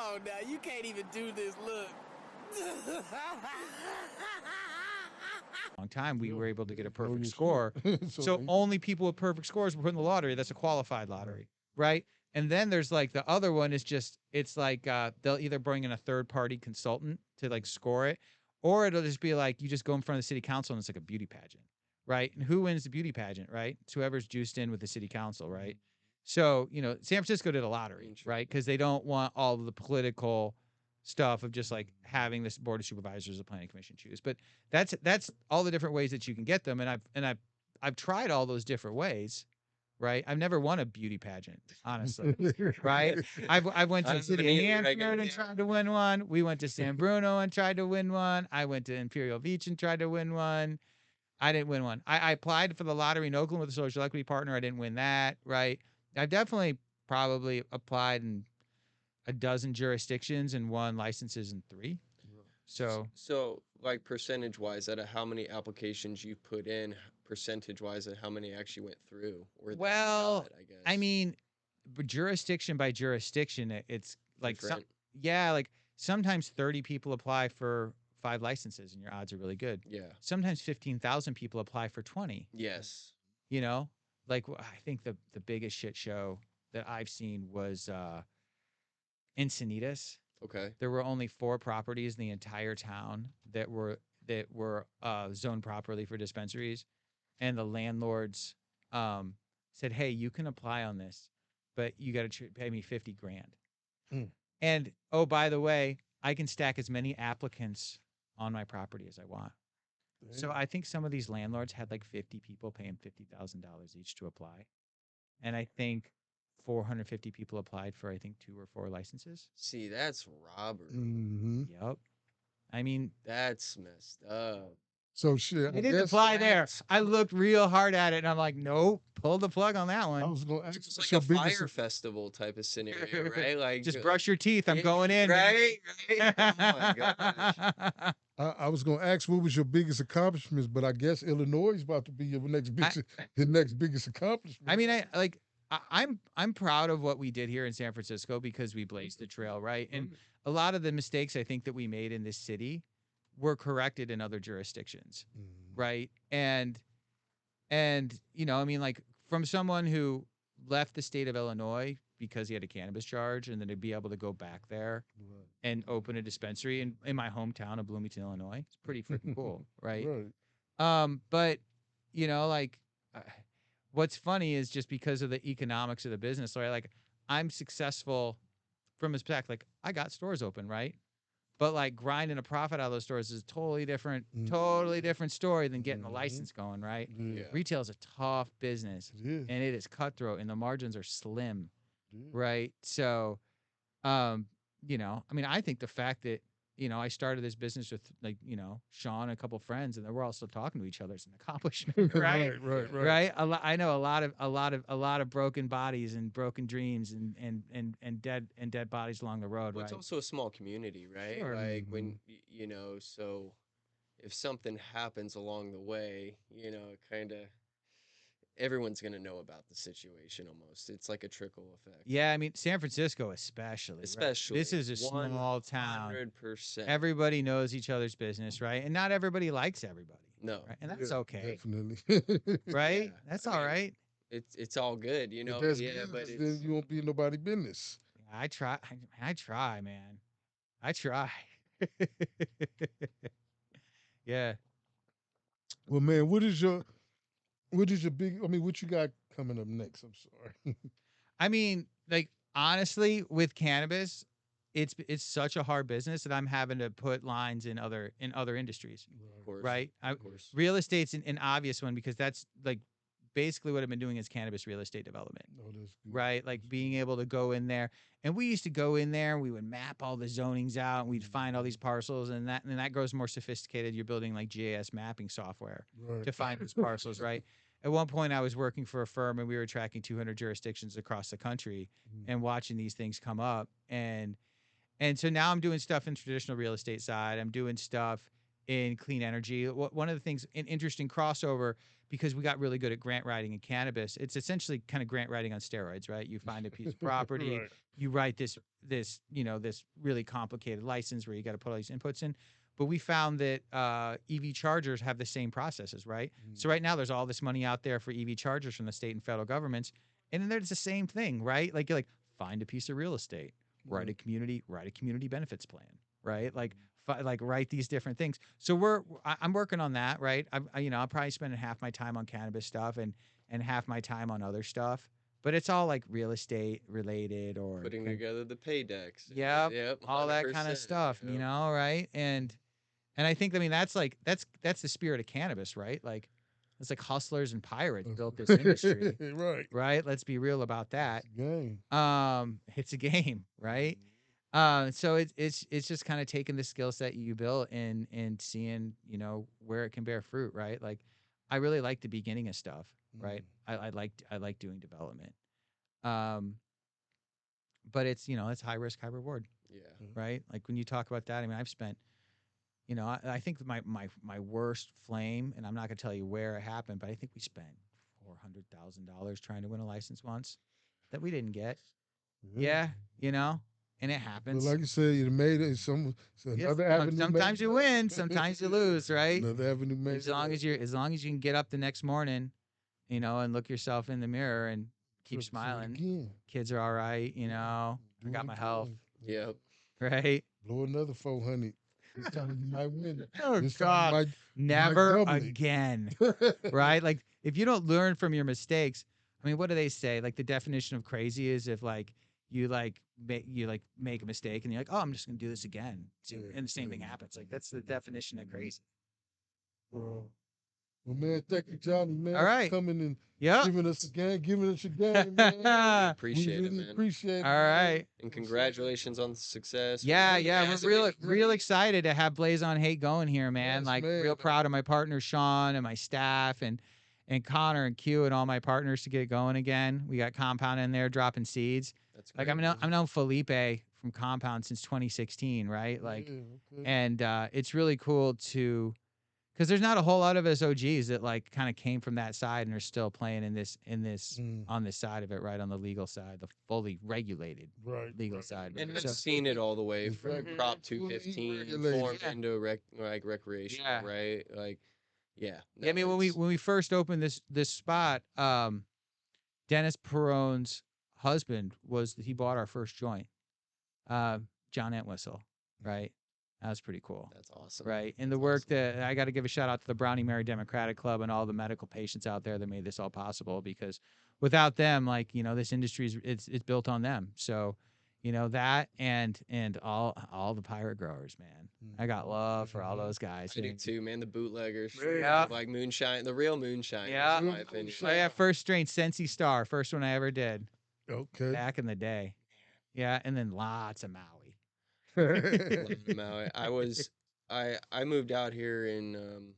on now. You can't even do this. Look. Long time we were able to get a perfect score. So only people with perfect scores were put in the lottery. That's a qualified lottery, right? And then there's like the other one is just it's like they'll either bring in a third party consultant to like score it, or it'll just be like you just go in front of the city council and it's like a beauty pageant, right? And who wins the beauty pageant, right? It's whoever's juiced in with the city council, right? So San Francisco did a lottery, right? Because they don't want all of the political stuff of just like having this board of supervisors, the planning commission choose. But that's all the different ways that you can get them, and I've tried all those different ways, right? I've never won a beauty pageant, honestly, right? I went to the city of Hanford and tried to win one. We went to San Bruno and tried to win one. I went to Imperial Beach and tried to win one. I didn't win one. I applied for the lottery in Oakland with a social equity partner. I didn't win that, right? I've definitely probably applied in a dozen jurisdictions and won licenses in 3. So like percentage wise, out of how many applications you put in, percentage wise, and how many actually went through? Or Well, I guess. I mean, jurisdiction by jurisdiction, it's like like sometimes 30 people apply for 5 licenses, and your odds are really good. Yeah. Sometimes 15,000 people apply for 20. Yes. Like I think the biggest shit show that I've seen was Encinitas. Okay. There were only 4 properties in the entire town that were zoned properly for dispensaries, and the landlords said, "Hey, you can apply on this, but you got to pay me 50 grand." And oh, by the way, I can stack as many applicants on my property as I want. So I think some of these landlords had like 50 people paying $50,000 each to apply, and I think 450 people applied for, I think, 2 or 4 licenses. See, that's robbery. Yep. I mean, that's messed up. So shit. I didn't apply there. I looked real hard at it, and I'm like, nope, pull the plug on that one. I was going to ask. It's like a fire festival type of scenario, right? Like just brush your teeth. I'm going in. Right. Oh my gosh. I was going to ask what was your biggest accomplishments, but I guess Illinois is about to be your next biggest accomplishment. I mean, I'm proud of what we did here in San Francisco because we blazed the trail, right? And a lot of the mistakes I think that we made in this city were corrected in other jurisdictions, right? And I mean, like from someone who left the state of Illinois because he had a cannabis charge, and then to be able to go back there and open a dispensary in my hometown of Bloomington, Illinois, it's pretty freaking cool, right? But what's funny is just because of the economics of the business, right? Like I'm successful from his perspective. Like I got stores open, right? But like grinding a profit out of those stores is a totally different story than getting the license going, right? Yeah. Retail is a tough business, and it is cutthroat, and the margins are slim, right? So, I mean, I think the fact that I started this business with Sean and a couple friends, and then we're all still talking to each other is an accomplishment, right? Right. I know a lot of broken bodies and broken dreams and dead bodies along the road. Well, right? It's also a small community, right? Sure. Like when so if something happens along the way, kind of everyone's going to know about the situation almost. It's like a trickle effect. Yeah, I mean, San Francisco especially. Right? This is a small town. 100%. Everybody knows each other's business, right? And not everybody likes everybody. No. Right? And that's okay. Definitely. Right? Yeah. That's all right. It's all good, but then you won't be in nobody's business. I try, man. I try. Yeah. Well, man, what is your big? I mean, what you got coming up next? I'm sorry. I mean, like honestly, with cannabis, it's such a hard business that I'm having to put lines in other industries. Of course, right? Of course. Real estate's an obvious one because that's like basically what I've been doing is cannabis real estate development. Oh, that's good. Right? Like being able to go in there, and we used to go in there, we would map all the zonings out, and we'd find all these parcels, and that grows more sophisticated. You're building like GIS mapping software to find these parcels, right? At one point, I was working for a firm, and we were tracking 200 jurisdictions across the country and watching these things come up. And so now I'm doing stuff in traditional real estate side. I'm doing stuff in clean energy. One of the things, an interesting crossover because we got really good at grant writing in cannabis. It's essentially kind of grant writing on steroids, right? You find a piece of property, Right. you write this this really complicated license where you got to put all these inputs in. But we found that EV chargers have the same processes, right? So right now there's all this money out there for EV chargers from the state and federal governments, and then there's the same thing, right? Like you're like, find a piece of real estate, write a community benefits plan, right? Like write these different things. So I'm working on that, right? I'm probably spending half my time on cannabis stuff and half my time on other stuff, but it's all like real estate related or Putting together the pay decks. Yep, Yep. all that kind of 100%. stuff, Yep. right? And I think, I mean, that's the spirit of cannabis, right? Like, it's like hustlers and pirates built this industry, Right. right? Let's be real about that. Game. It's a game, right? So it's just kind of taking the skill set you built and seeing, where it can bear fruit, right? Like, I really like the beginning of stuff, right? I like doing development. But it's high risk, high reward, Yeah. right? Like when you talk about that, I mean, I've spent, I think my worst flame, and I'm not gonna tell you where it happened, but I think we spent $400,000 trying to win a license once that we didn't get. Yeah, and it But happens. like you said, you made it. It's another avenue. Sometimes you win, sometimes you lose, right? Another avenue made. As long as you can get up the next morning, and look yourself in the mirror and keep smiling. Kids are all right, I got my health. Yep. Right? Blow another 400. This time you might win. Oh This time God! Never double it. again. Right? Like if you don't learn from your mistakes, I mean, what do they say? Like the definition of crazy is if you make a mistake and you're like, oh, I'm just gonna do this again, and the same thing happens. Like that's the definition of crazy. Well, man, thank you, Johnny, man. All right. For coming and Yep. giving us your game, man. Appreciate we it, really man. appreciate it. All right. And congratulations on the success. Yeah, we're Massive- real excited to have Blaze on Haight going here, man. Yes, Like man. real proud of my partner Sean and my staff and Connor and Q and all my partners to get it going again. We got Compound in there dropping seeds. That's Like great. I've known Felipe from Compound since 2016, right? Like, Yeah, okay. and it's really cool because there's not a whole lot of us OGs that like kind of came from that side and are still playing in this on this side of it, right, on the legal side, the fully regulated Right. legal side. And So- I've seen it all the way from Exactly. Prop Fully 215 regulated. formed Yeah. into recreation, Yeah. right? Like, yeah. Yeah, I mean, no, when it's- we first opened this spot, Dennis Perone's husband he bought our first joint, John Entwistle, right? That was pretty cool, That's awesome. right? And the That's work awesome. that I got to give a shout out to the Brownie Mary Democratic Club and all the medical patients out there that made this all possible. Because without them, like this industry it's built on them. So, that and all the pirate growers, man. I got love for all those guys. I do man. too, man. The bootleggers, Yeah. like moonshine, the real moonshine. Yeah. in my opinion. Oh, yeah, first strain Sensi Star, first one I ever did Okay. back in the day. Yeah, and then lots of Maui. Maui. I moved out here in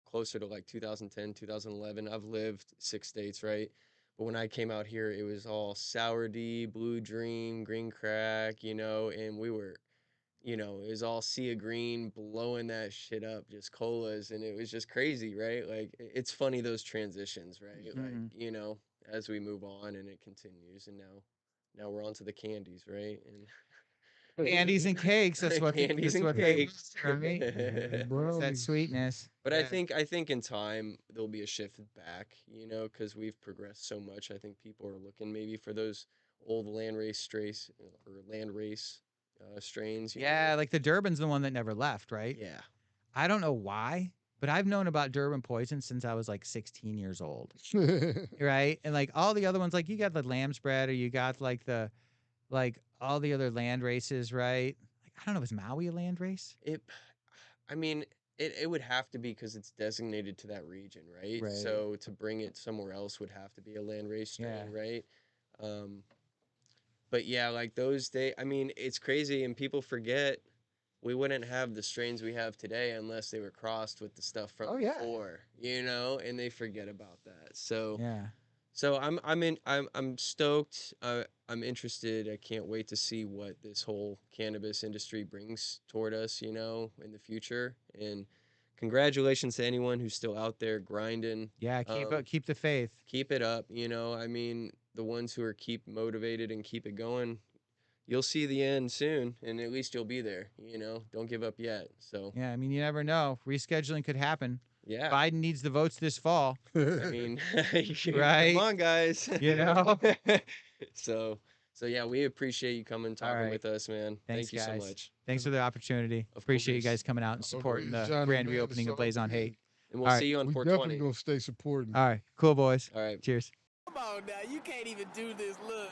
closer to like 2010, 2011. I've lived 6 states, right? But when I came out here, it was all Sour D, Blue Dream, Green Crack, and we were, it was all Sea of Green, blowing that shit up, just colas, and it was just crazy, right? Like it's funny those transitions, right? Mhm. Like, as we move on and it continues, and now we're on to the candies, right? And Candies and cakes. That's what Candies that's and what cakes. They want, right? It's that Brownies. sweetness. But Yeah. I think in time there'll be a shift back, because we've progressed so much. I think people are looking maybe for those old landrace strains or landrace strains. Yeah, like the Durban's the one that never left, right? Yeah. I don't know why, but I've known about Durban poison since I was like 16 years old, right? And like all the other ones, like you got the lamb's bread, or you got like all the other land races, right? Like I don't know, is Maui a land race? I mean, it would have to be because it's designated to that region, right? Right. So to bring it somewhere else would have to be a landrace strain, Yeah. right? But yeah, like those days, I mean, it's crazy, and people forget we wouldn't have the strains we have today unless they were crossed with the stuff from Oh, yeah. before, and they forget about that. So Yeah. so I'm stoked. I'm interested. I can't wait to see what this whole cannabis industry brings toward us, in the future. And congratulations to anyone who's still out there grinding. Yeah, keep the faith. Keep it up. You know, I mean, the ones who are keep motivated and keep it going, you'll see the end soon, and at least you'll be there. You know, don't give up yet. So Yeah, I mean, you never know. Rescheduling could happen. yeah, Biden needs the votes this fall. I mean, Right? come on, guys. You know? so yeah, we appreciate you coming talking right. with us, man. Thanks, Thank you guys. so much. Thanks for the opportunity. Of Appreciate you course. guys coming out and supporting Always, the Johnny, grand man, reopening it's of Blaze on all Haight. And we'll All right. see you on We 420. definitely gonna stay supporting. All right. Cool, boys. All right. Cheers. Come on now, you can't even do this. Look.